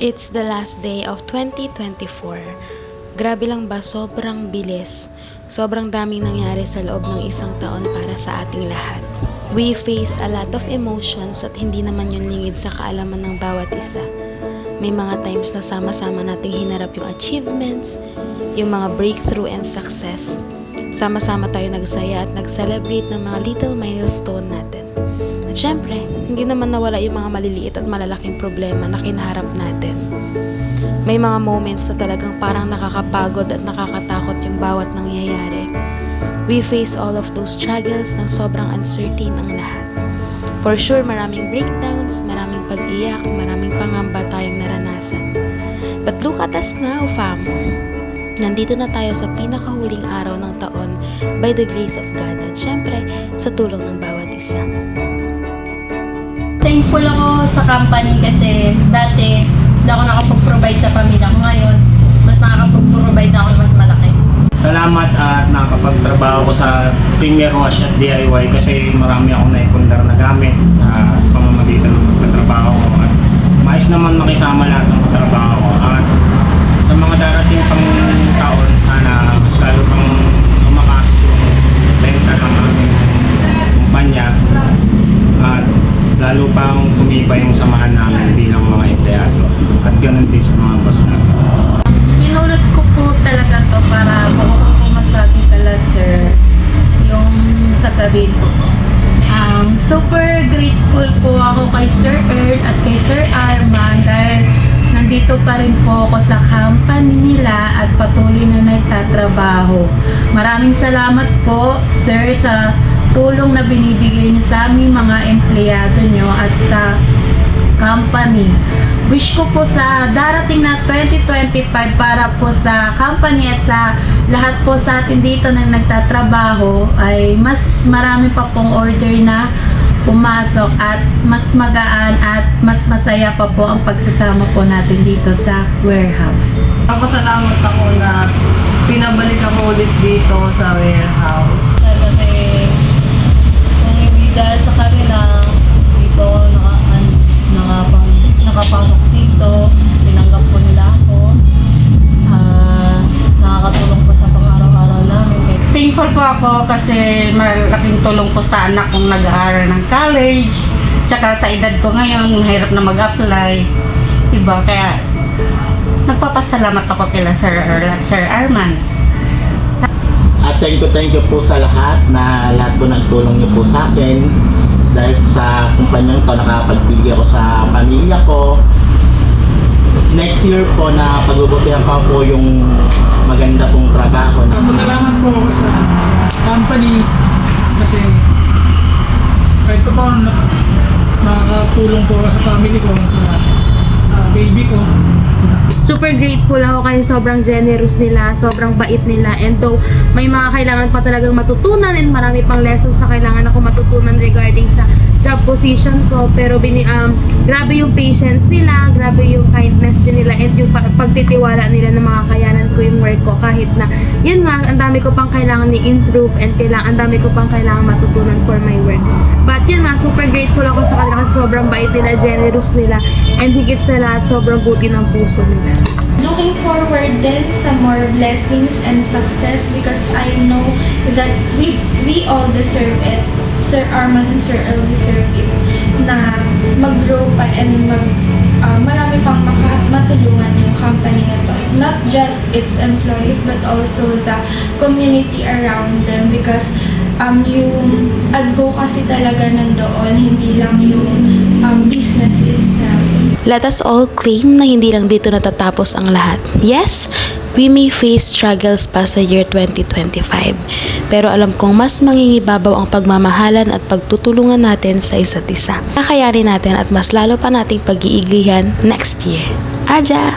It's the last day of 2024. Grabe lang ba, sobrang bilis. Sobrang daming nangyari sa loob ng isang taon para sa ating lahat. We face a lot of emotions at hindi naman yun lingid sa kaalaman ng bawat isa. May mga times na sama-sama nating hinarap yung achievements, yung mga breakthrough and success. Sama-sama tayo nagsaya at nag-celebrate ng mga little milestone natin. At syempre, hindi naman nawala yung mga maliliit at malalaking problema na kinaharap natin. May mga moments na talagang parang nakakapagod at nakakatakot yung bawat nangyayari. We face all of those struggles ng sobrang uncertain ang lahat. For sure, maraming breakdowns, maraming pag-iyak, maraming pangamba tayong naranasan. But look at us now, fam. Nandito na tayo sa pinakahuling araw ng taon by the grace of God at syempre sa tulong ng bawat isa. Thankful ako sa company kasi dati hindi ako nakapag-provide sa pamilya ko. Ngayon, mas nakakapag-provide na ako ng mas malaki. Salamat at nakapagtrabaho ko sa Premier Wash at DIY kasi marami akong naipundar na gamit sa pamamagitan ng pagtatrabaho ko. At mais naman makisama lahat ng pagtrabaho ko. At sa mga darating pang taon, sana mas lalo pang lumakas yung renta ng aming kumpanya at lalo pang tumibay yung samahan namin bilang mga empleyado at ganun din sa mga boss namin. Sinulot ko po talaga to para bago ko po masabi kala sir yung sasabihin ko. Super grateful po ako kay Sir Earl at kay Sir Arman dahil nandito pa rin po ako sa company nila at patuloy na nagtatrabaho. Maraming salamat po sir sa tulong na binibigay niyo sa aming mga empleyado niyo at sa company. Wish ko po sa darating na 2025 para po sa company at sa lahat po sa atin dito na nagtatrabaho ay mas marami pa pong order na pumasok at mas magaan at mas masaya pa po ang pagsasama po natin dito sa warehouse. Pasalamat ako na pinabalik ako ulit dito sa warehouse. Kasi kung hindi dahil sa kanila, dito nakapasok dito, tinanggap po nila ako. Nakakatulong po sa pang-araw-araw namin. Thankful po ako kasi malaking tulong po sa anak kong nag-aaral ng college. Tsaka sa edad ko ngayon, mahirap na mag-apply. Diba? Kaya nagpapasalamat ako kila Sir Earl at Sir Arman. At thank you po sa lahat na lahat po ng tulong niyo po sa akin. Dahil sa kumpanyang to nakapagbigay ako sa pamilya ko. Next year po na pagbubutihan pa po yung maganda pong trabaho. Salamat po ako sa company kasi kahit pa po nakakatulong po ako sa family ko, sa baby ko. Super grateful ako kasi sobrang generous nila, sobrang bait nila, and though may mga kailangan pa talagang matutunan and marami pang lessons na kailangan ako matutunan regarding sa job position ko, pero grabe yung patience nila, grabe yung kindness din nila, and yung pagtitiwala nila na makakayanan ko yung work ko kahit na yun nga, ang dami ko pang kailangan ni-improve and ang dami ko pang kailangan matutunan for my work. But yun nga, super grateful ako sa kanila kasi sobrang bait nila, generous nila, and higit sa lahat, sobrang buti ng puso nila. Looking forward then sa more blessings and success because I know that we all deserve it. Sir Arman and Sir Earl deserve it na mag-grow pa and marami pang matulungan yung company na to. Not just its employees but also the community around them because yung advocacy talaga nandoon, hindi lang yung business itself. Let us all claim na hindi lang dito natatapos ang lahat. Yes, we may face struggles pa sa year 2025. Pero alam kong mas mangingibabaw ang pagmamahalan at pagtutulungan natin sa isa't isa. Kakayanin natin at mas lalo pa nating pag-iigihan next year. Aja!